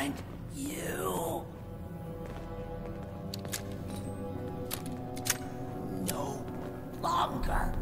find you. No longer.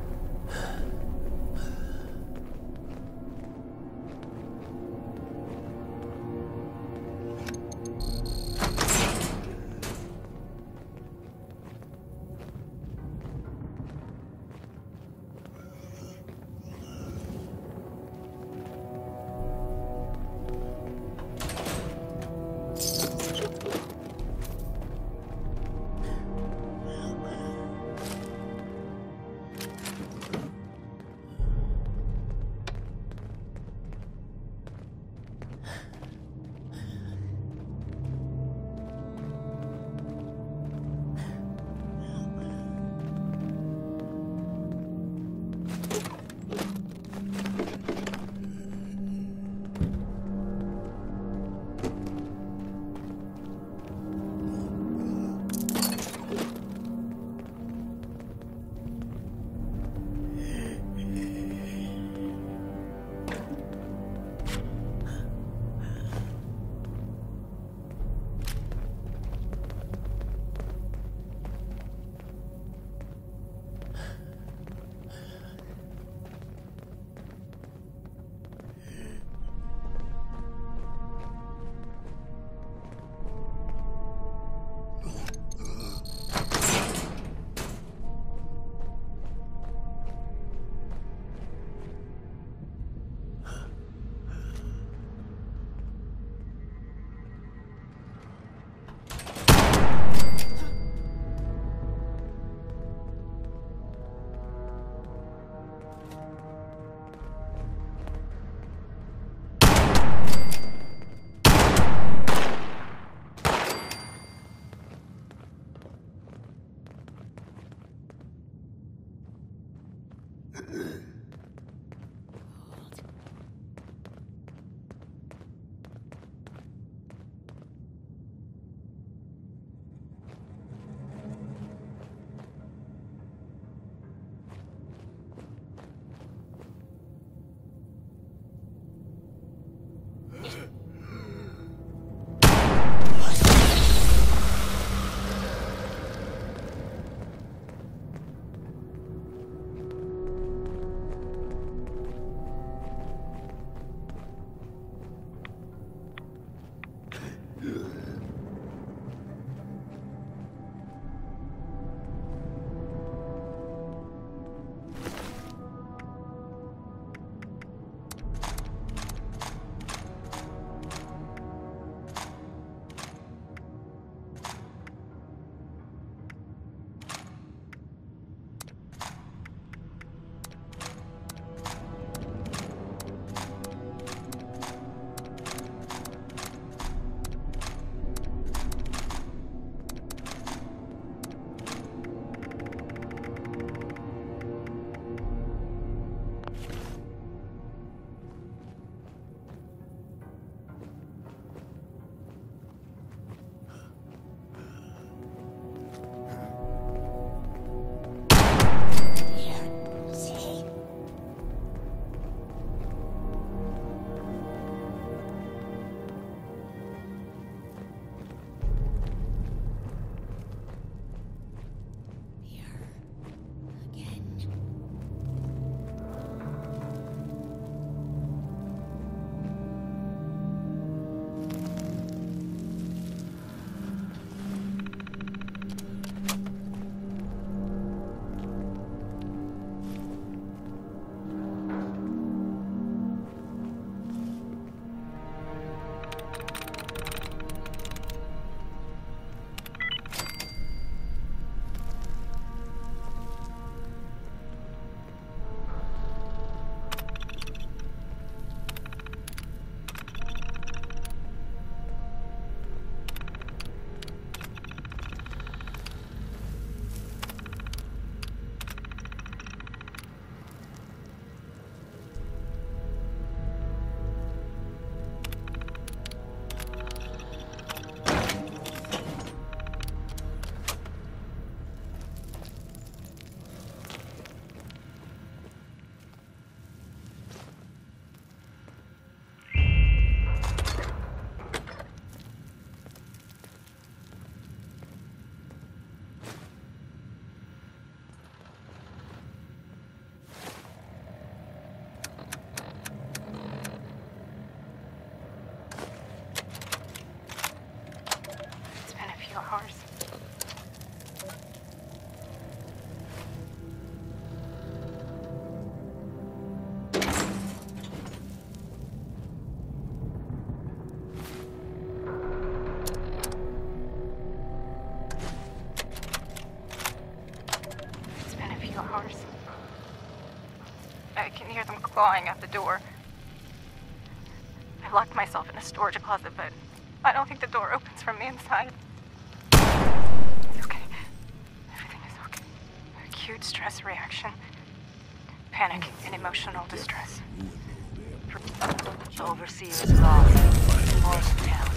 I can hear them clawing at the door. I locked myself in a storage closet, but I don't think the door opens from the inside. It's okay. Everything is okay. Acute stress reaction. Panic and emotional distress. The Overseer's lost in Morgantown.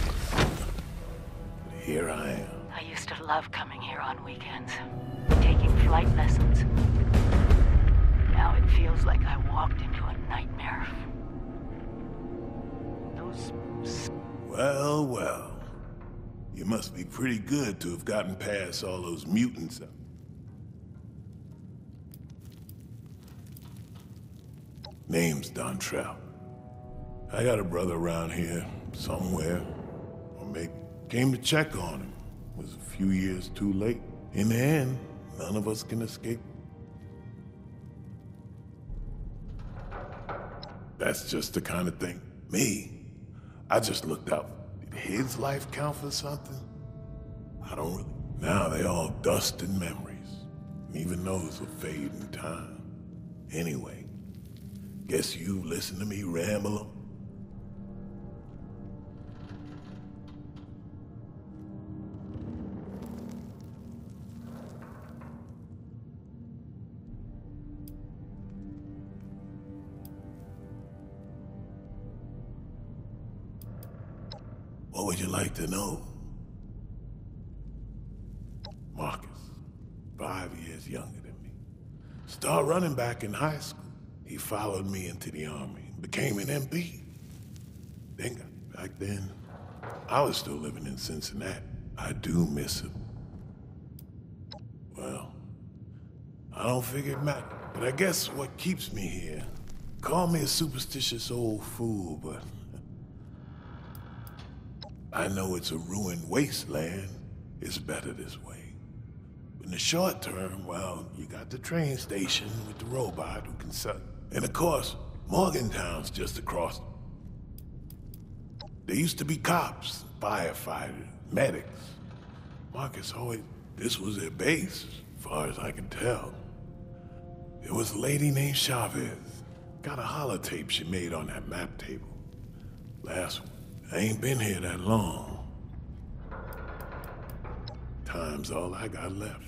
Here I am. I used to love coming here on weekends, taking flight lessons. Now it feels like I walked into a nightmare. Well, well. You must be pretty good to have gotten past all those mutants. Name's Don Trout. I got a brother around here, somewhere. Or maybe came to check on him. Was a few years too late. In the end, none of us can escape. That's just the kind of thing. Me, I just looked out. Did his life count for something? I don't really. Now they all dust and memories. And even those will fade in time. Anyway, guess you listen to me ramble on. What would you like to know? Marcus, 5 years younger than me. Started running back in high school. He followed me into the army, became an MP. Back then, I was still living in Cincinnati. I do miss him. Well, I don't figure it mattered. But I guess what keeps me here, call me a superstitious old fool, but I know it's a ruined wasteland. It's better this way. In the short term, well, you got the train station with the robot who can suck. And of course, Morgantown's just across. There used to be cops, firefighters, medics. Marcus always, this was their base, as far as I can tell. There was a lady named Chavez. Got a holotape she made on that map table. Last one. I ain't been here that long. Time's all I got left.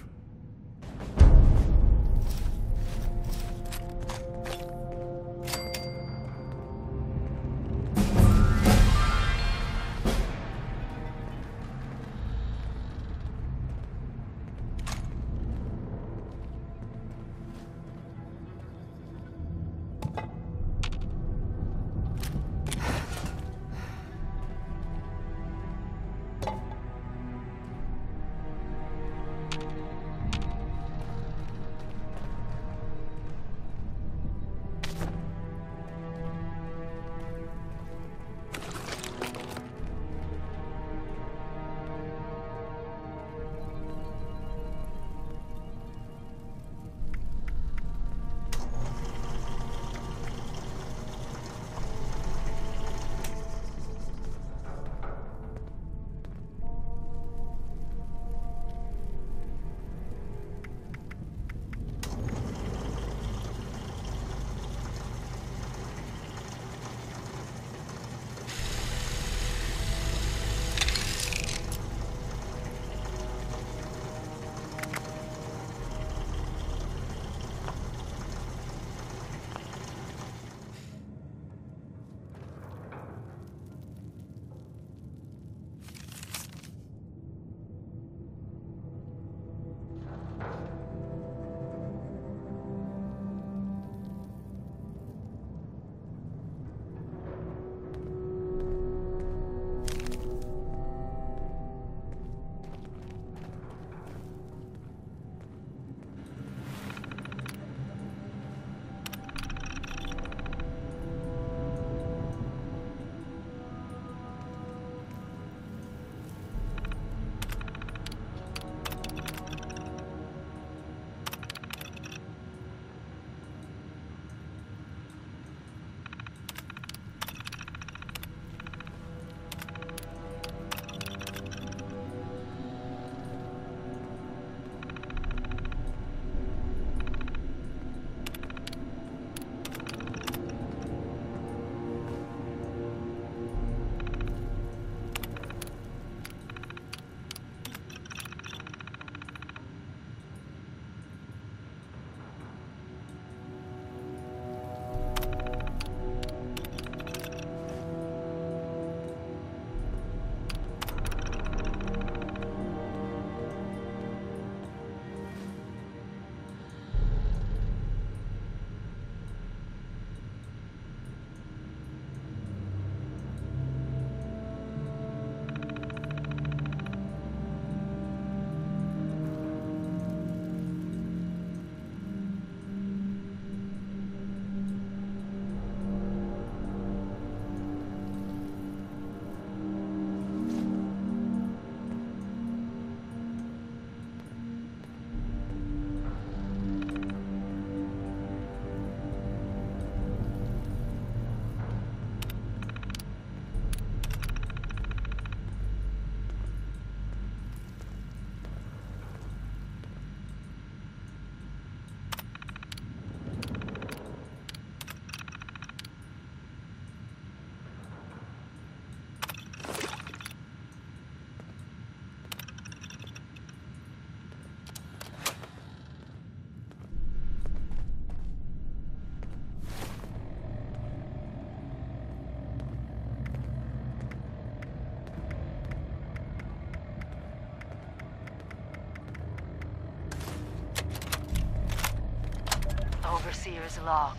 Overseer's log,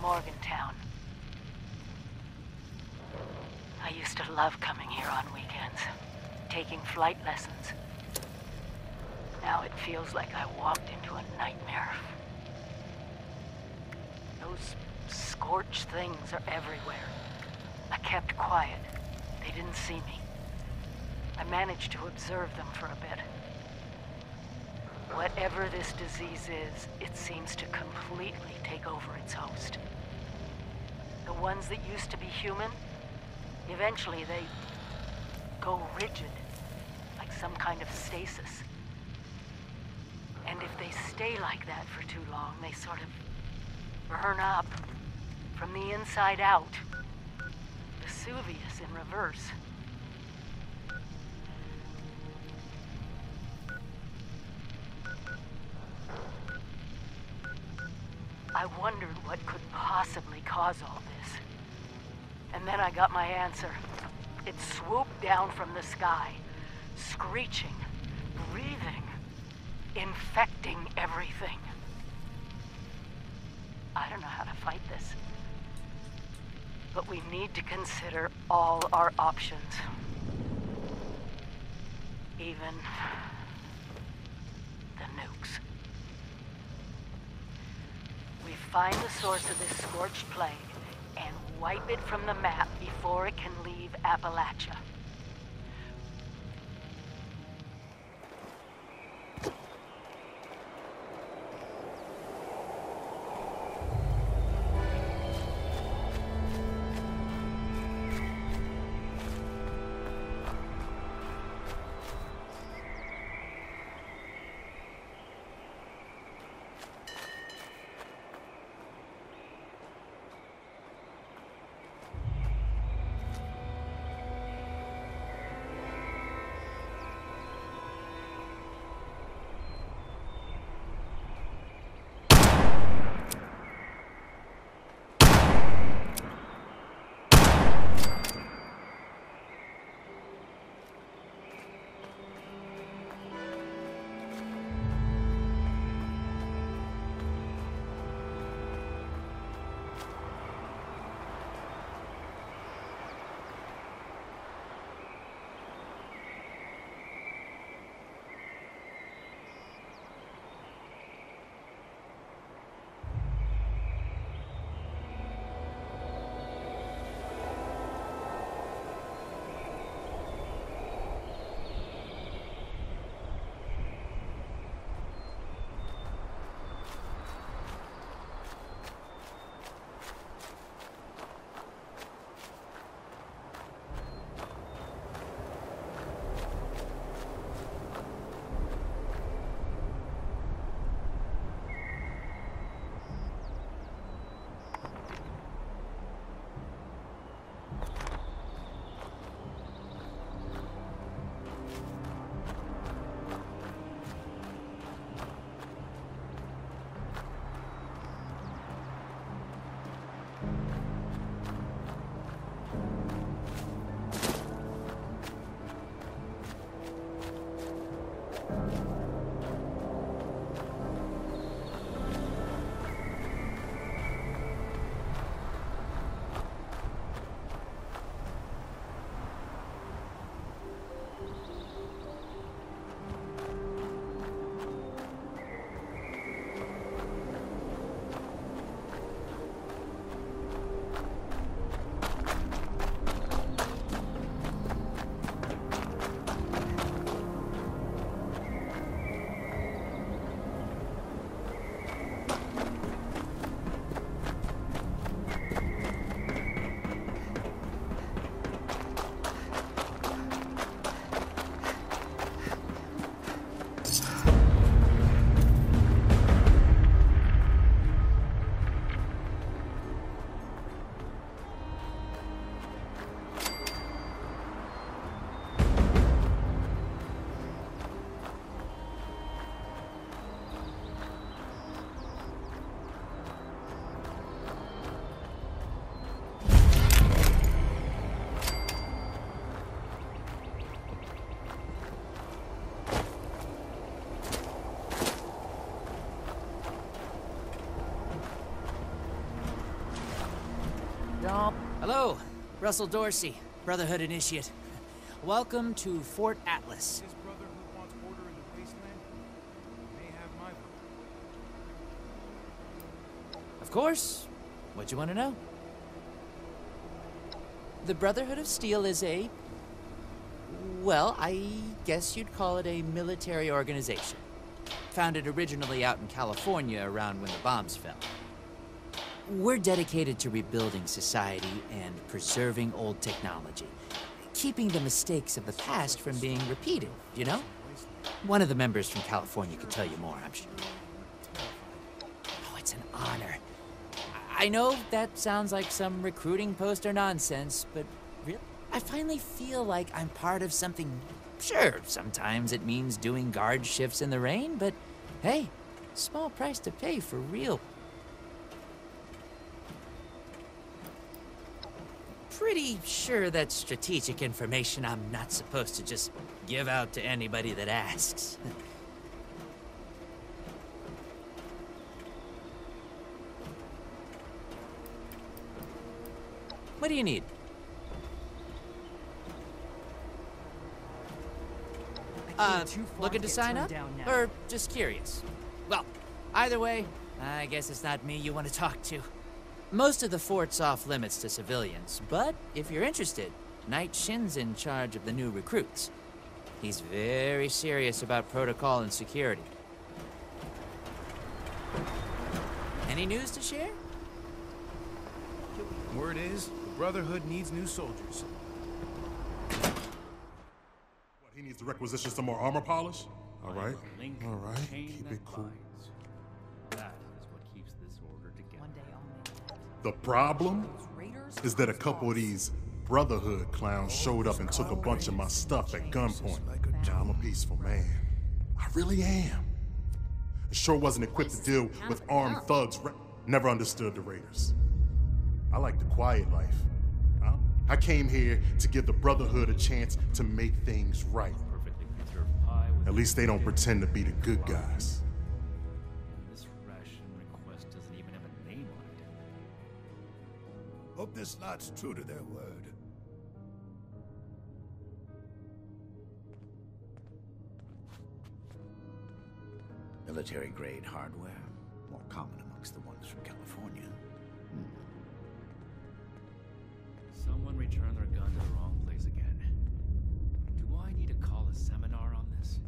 Morgantown. I used to love coming here on weekends, taking flight lessons. Now it feels like I walked into a nightmare. Those scorched things are everywhere. I kept quiet. They didn't see me. I managed to observe them for a bit. Whatever this disease is, it seems to completely take over its host. The ones that used to be human, eventually they go rigid, like some kind of stasis. And if they stay like that for too long, they sort of burn up from the inside out. Vesuvius in reverse. I wondered what could possibly cause all this. And then I got my answer. It swooped down from the sky, screeching, breathing, infecting everything. I don't know how to fight this. But we need to consider all our options. Even the nukes. We find the source of this scorched plague and wipe it from the map before it can leave Appalachia. all. Hello, Russell Dorsey, Brotherhood Initiate. Welcome to Fort Atlas. This Brotherhood wants order in the wasteland. May have my vote. Of course. What you want to know? The Brotherhood of Steel is a... well, I guess you'd call it a military organization. Founded originally out in California around when the bombs fell. We're dedicated to rebuilding society and preserving old technology. Keeping the mistakes of the past from being repeated, you know? One of the members from California could tell you more, I'm sure. Oh, it's an honor. I know that sounds like some recruiting poster nonsense, but really, I finally feel like I'm part of something. Sure, sometimes it means doing guard shifts in the rain, but hey, small price to pay for real. Pretty sure that's strategic information I'm not supposed to just give out to anybody that asks. What do you need? Looking to sign up? Or just curious? Well, either way, I guess it's not me you want to talk to. Most of the fort's off limits to civilians, but if you're interested, Knight Shin's in charge of the new recruits. He's very serious about protocol and security. Any news to share? Word is, the Brotherhood needs new soldiers. He needs to requisition some more armor polish? All right, keep it cool. That is what keeps this order together. The problem is that a couple of these Brotherhood clowns showed up and took a bunch of my stuff at gunpoint. Now, I'm a peaceful man. I really am. I sure wasn't equipped to deal with armed thugs. Never understood the Raiders. I like the quiet life. I came here to give the Brotherhood a chance to make things right. At least they don't pretend to be the good guys. This ration request doesn't even have a name on it. Hope this lot's true to their word. Military-grade hardware, more common amongst the ones from California. Someone returned their gun to the wrong place again. Do I need to call a seminar on this?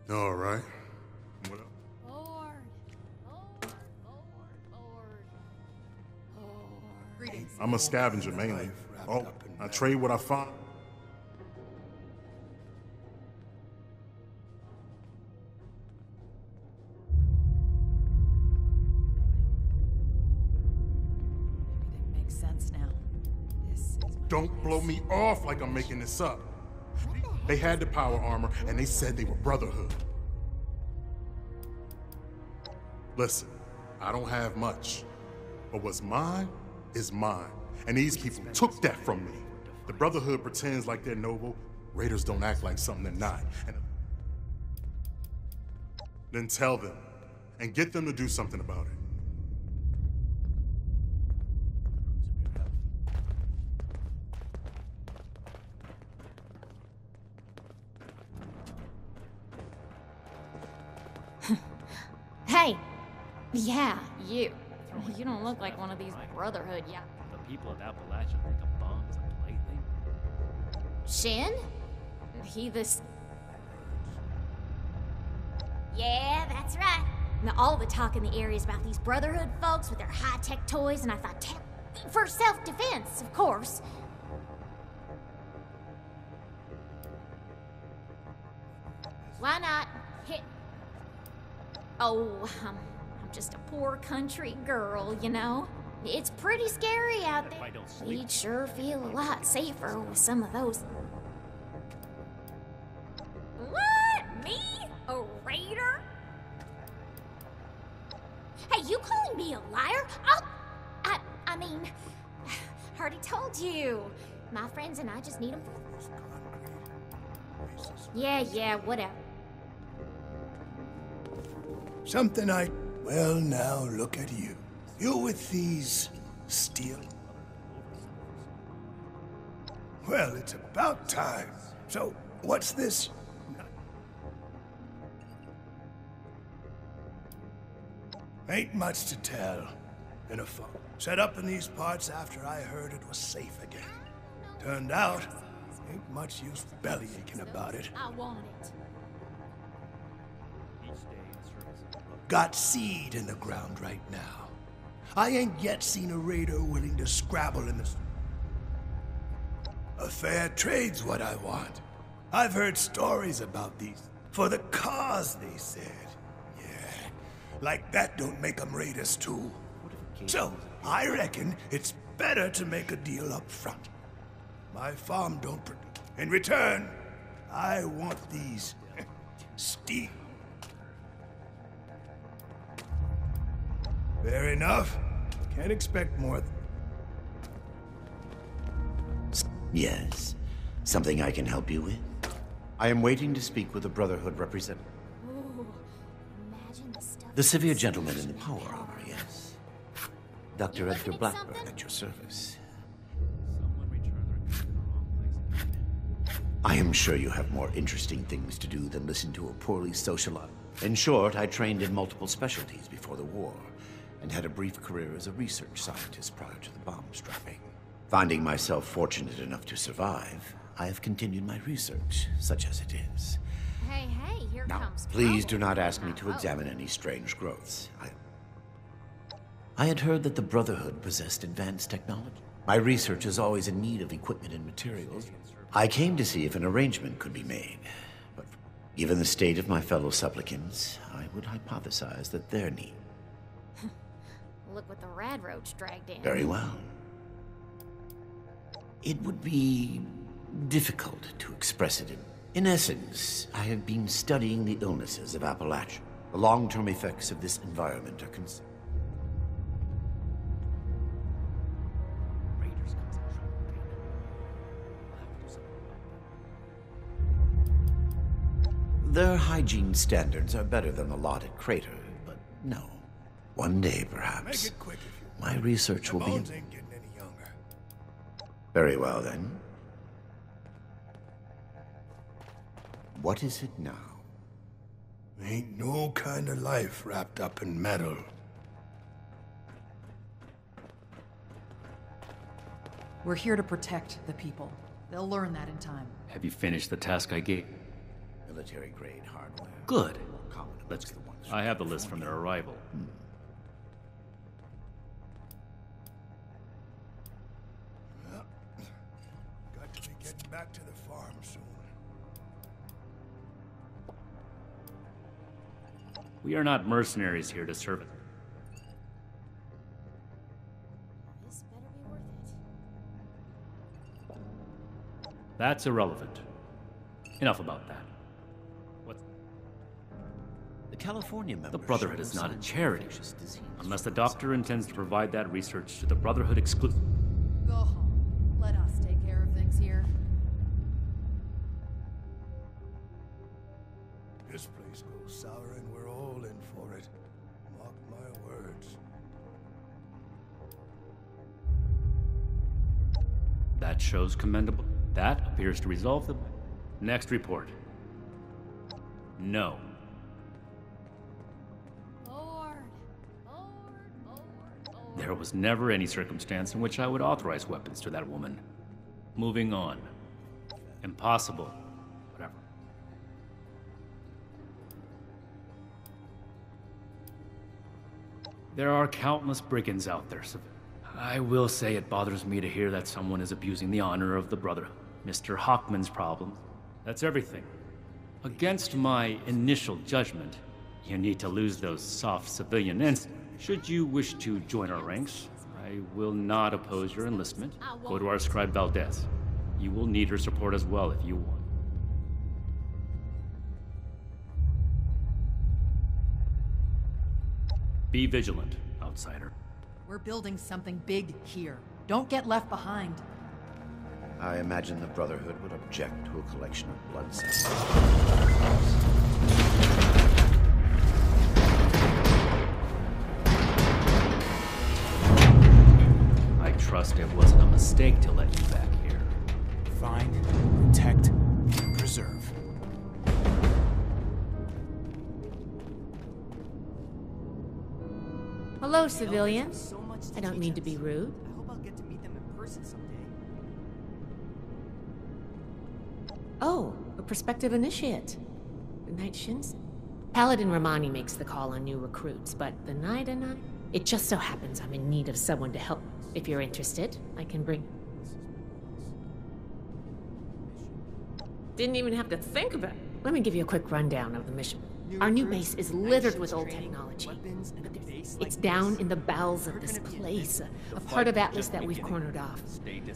All right. What up? I'm a scavenger mainly. Oh, I trade what I find. Don't blow me off like I'm making this up. They had the power armor, and they said they were Brotherhood. Listen, I don't have much, but what's mine is mine, and these people took that from me. The Brotherhood pretends like they're noble. Raiders don't act like something they're not. And then tell them, and get them to do something about it. Hey! Yeah, you. You don't look like one of these Brotherhood, yeah. The people of Appalachia think a bomb is a plaything. Shin? He this... Yeah, that's right. Now, all the talk in the area is about these Brotherhood folks with their high-tech toys, and I thought, for self-defense, of course. Why not hit... Oh, I'm just a poor country girl, you know? It's pretty scary out there. We'd sure feel a lot safer with some of those... What? Me? A raider? Hey, you calling me a liar? I mean, I already told you. My friends and I just need them for... Yeah, whatever. Something I... Well, now look at you. You with these steel... Well, it's about time. So, what's this? Ain't much to tell. In a phone. Set up in these parts after I heard it was safe again. Turned out, ain't much use bellyaching about it. I want it. Got seed in the ground right now. I ain't yet seen a raider willing to scrabble in the... A fair trade's what I want. I've heard stories about these. For the cause, they said. Yeah, like that don't make them raiders too. So, I reckon it's better to make a deal up front. My farm don't produce. In return, I want these steel. Fair enough. Can't expect more. Yes. Something I can help you with? I am waiting to speak with the Brotherhood representative. Ooh, imagine the stuff. The severe gentleman in the power armor, yes. Dr. You Edgar looking at Blackburn something? at your service. Someone returned their gun to the wrong place again. I am sure you have more interesting things to do than listen to a poorly socialized... In short, I trained in multiple specialties before the war, and had a brief career as a research scientist prior to the bomb striking. Finding myself fortunate enough to survive, I have continued my research, such as it is. Hey, here Now, comes please trouble. do not ask me to Oh. examine any strange growths. I had heard that the Brotherhood possessed advanced technology. My research is always in need of equipment and materials. I came to see if an arrangement could be made, but given the state of my fellow supplicants, I would hypothesize that their need... Look what the rad roach dragged in. Very well. It would be difficult to express it in essence, I have been studying the illnesses of Appalachia. The long-term effects of this environment are considered. Raiders comes in trouble again. We'll have to do something about them. Their hygiene standards are better than the lot at Crater, but no. One day, perhaps, Make it quick if you my research will be... bones ain't getting any younger. Very well, then. What is it now? Ain't no kind of life wrapped up in metal. We're here to protect the people. They'll learn that in time. Have you finished the task I gave? Military-grade hardware. Good. Common Let's amongst go. the ones I have the list from their arrival. Got to be getting back to the farm soon. We are not mercenaries here to serve it. This better be worth it. That's irrelevant. Enough about that. What's... The California members... The Brotherhood is show not a signs of charity, infectious disease. unless the doctor intends to provide that research to the Brotherhood exclusive. Go home. Let us take care of things here. This place goes sour and we're all in for it. Mark my words. That shows commendable. That appears to resolve the... Next report. No. Lord. There was never any circumstance in which I would authorize weapons to that woman. Moving on. Impossible. Whatever. There are countless brigands out there, so I will say it bothers me to hear that someone is abusing the honor of the Brotherhood. Mr. Hockman's problem. That's everything. Against my initial judgment, you need to lose those soft civilian instincts. Should you wish to join our ranks, I will not oppose your enlistment. Go to our scribe Valdez. You will need her support as well if you want. Be vigilant, outsider. We're building something big here. Don't get left behind. I imagine the Brotherhood would object to a collection of blood samples. mistake to let you back here. Find, protect, and preserve. Hello, civilians. I don't mean to be rude. I hope I'll get to meet them in person someday. Oh, a prospective initiate. The Night Shins? Paladin Romani makes the call on new recruits, but the Night and I... It just so happens I'm in need of someone to help. If you're interested, I can bring... Didn't even have to think about it. Let me give you a quick rundown of the mission. Our new base is littered with old technology. It's down in the bowels of this place, a part of Atlas that we've cornered off.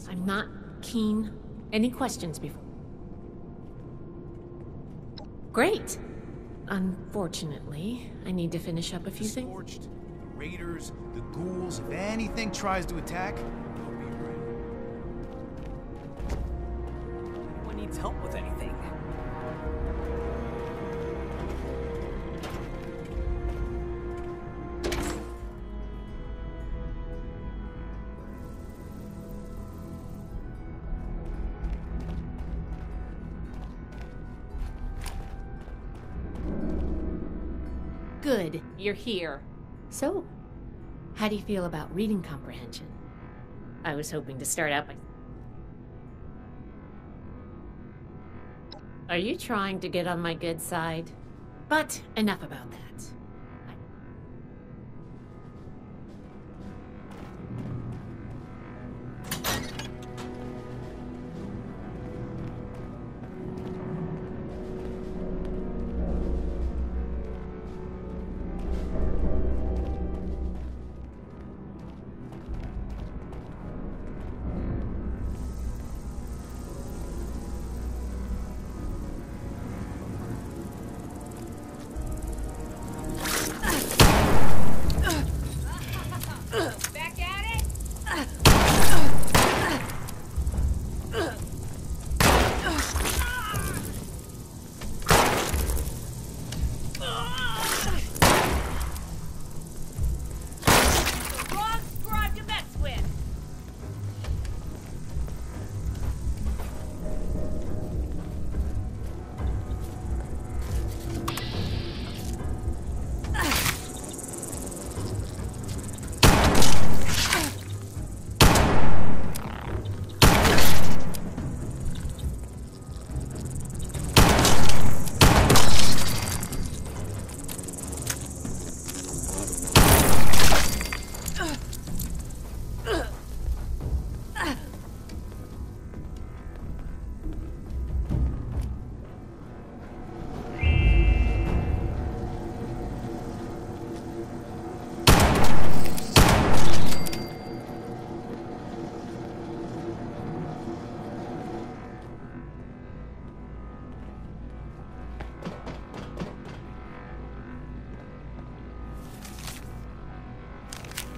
I'm not keen. Any questions before? Great. Unfortunately, I need to finish up a few things. Scorched, the raiders, the ghouls, if anything tries to attack, I'll be ready. Anyone needs help with anything? Good, you're here. So, how do you feel about reading comprehension? I was hoping to start out by... Are you trying to get on my good side? But enough about that.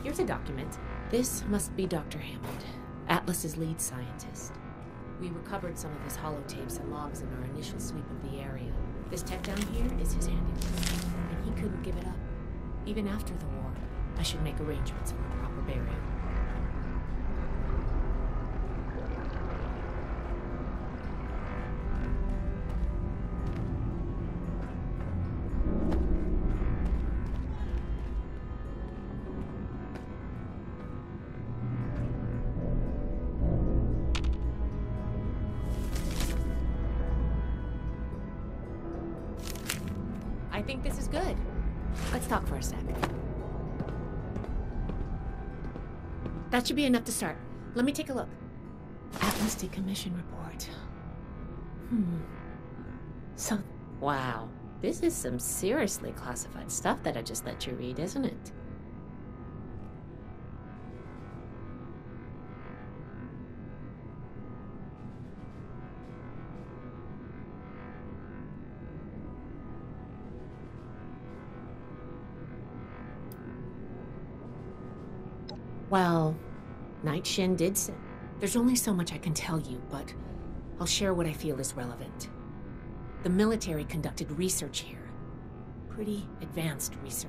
Here's a document. This must be Dr. Hammond, Atlas's lead scientist. We recovered some of his holotapes and logs in our initial sweep of the area. This tech down here is his handiwork, and he couldn't give it up. Even after the war, I should make arrangements for a proper burial. I think this is good. Let's talk for a sec. That should be enough to start. Let me take a look. Atlas decommission report. So, wow. This is some seriously classified stuff that I just let you read, isn't it? Well, Night Shin did say. There's only so much I can tell you, but I'll share what I feel is relevant. The military conducted research here. Pretty advanced research.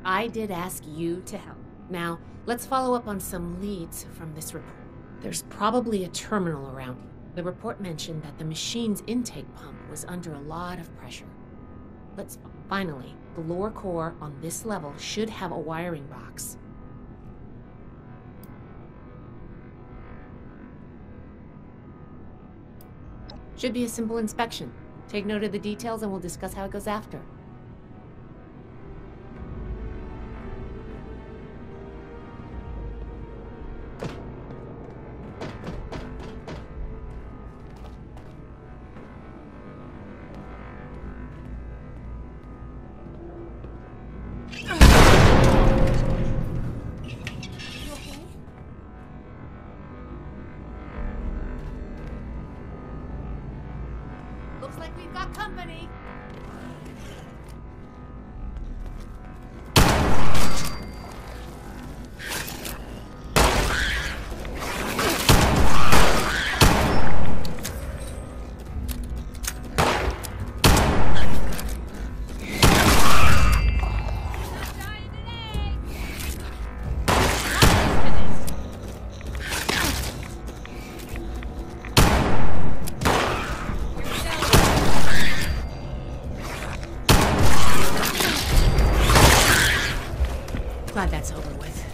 I did ask you to help. Now, let's follow up on some leads from this report. There's probably a terminal around. The report mentioned that the machine's intake pump was under a lot of pressure. Finally, the lower core on this level should have a wiring box. Should be a simple inspection. Take note of the details and we'll discuss how it goes after. Looks like we've got company. Glad that's over with.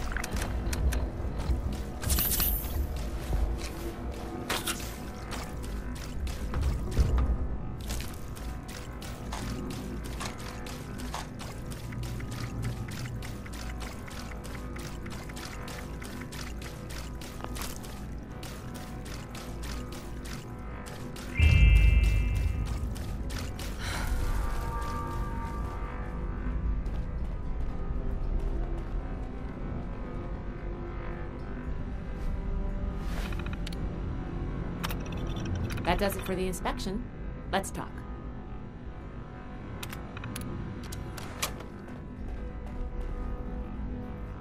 That does it for the inspection. Let's talk.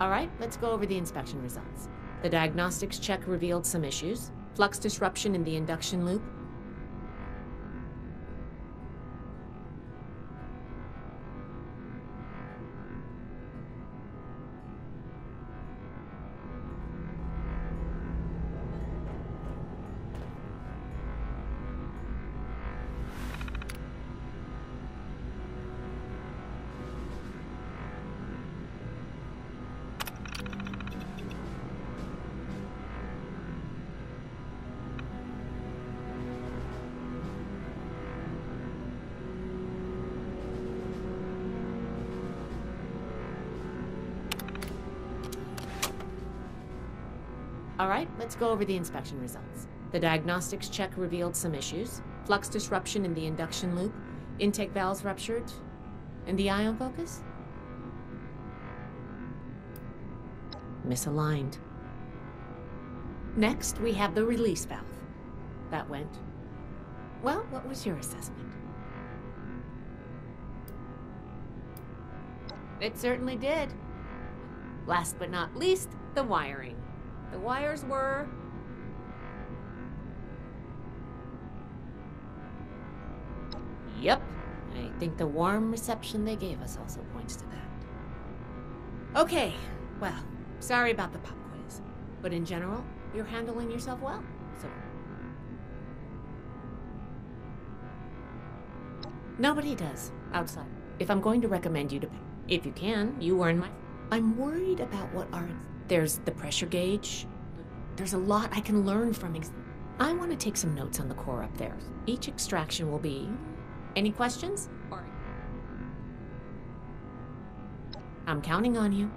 All right, let's go over the inspection results. The diagnostics check revealed some issues. Flux disruption in the induction loop. All right, let's go over the inspection results. The diagnostics check revealed some issues. Flux disruption in the induction loop, intake valves ruptured, and the ion focus? Misaligned. Next, we have the release valve. That went. Well, what was your assessment? It certainly did. Last but not least, the wiring. The wires were... Yep. I think the warm reception they gave us also points to that. Okay, well, sorry about the pop quiz. But in general, you're handling yourself well, so... Nobody does, outside. If I'm going to recommend you to... If you can, you earn my... I'm worried about what are... There's the pressure gauge. There's a lot I can learn from... I want to take some notes on the core up there. Each extraction will be... Any questions? Or... I'm counting on you.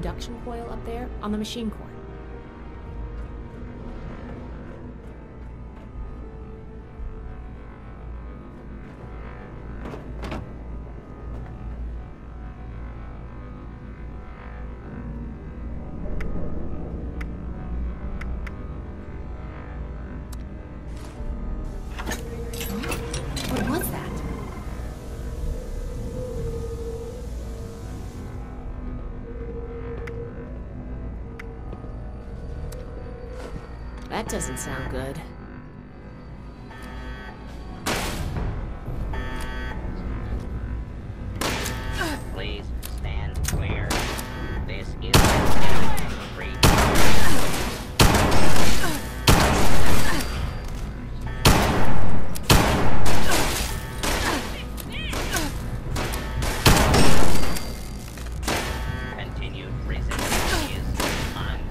induction coil up there on the machine core. What was that? That doesn't sound good. Please stand clear. This is free. Continued resistance is unlocked.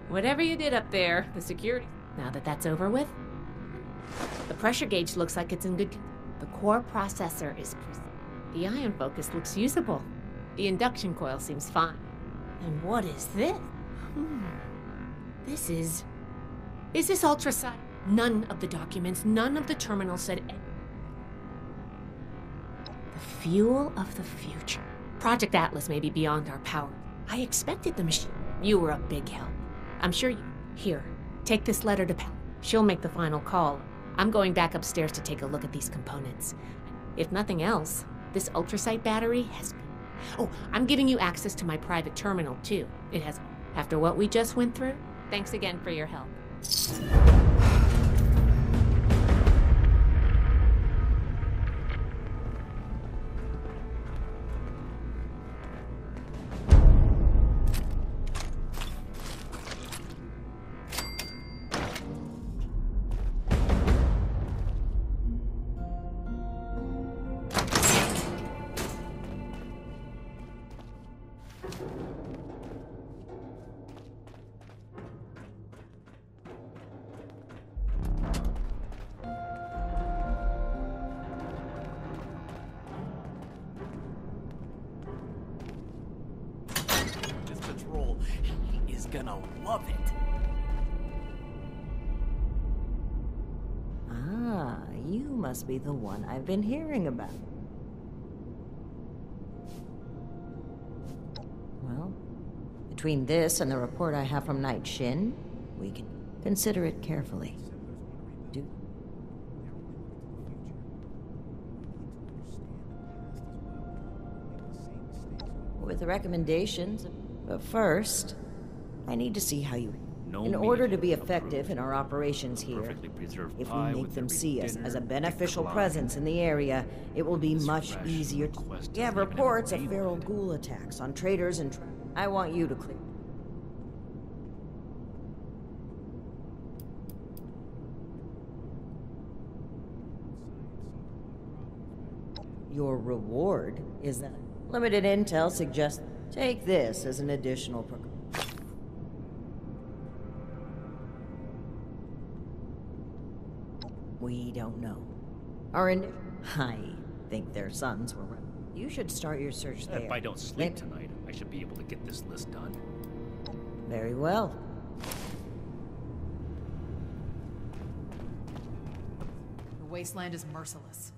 Whatever you did up there, the security... Now that that's over with, the pressure gauge looks like it's in good... The core processor is... The ion focus looks usable. The induction coil seems fine. And what is this? This is... Is this ultrasonic? None of the documents, none of the terminals said... The fuel of the future. Project Atlas may be beyond our power. I expected the machine. You were a big help. I'm sure you... Here, take this letter to Pal. She'll make the final call. I'm going back upstairs to take a look at these components. If nothing else, this ultrasight battery has... Oh, I'm giving you access to my private terminal, too. It has... After what we just went through, thanks again for your help. He is gonna love it. Ah, you must be the one I've been hearing about. Well, between this and the report I have from Night Shin, we can consider it carefully. With the recommendations, but first, I need to see how you... In order to be effective in our operations here, if we make them see us as a beneficial presence in the area, it will be much easier to... We have reports of feral ghoul attacks on traders and... I want you to clear... Your reward is that limited intel suggests take this as an additional precaution. We don't know. I think their sons were... You should start your search there. If I don't sleep tonight, I should be able to get this list done. Very well. The wasteland is merciless.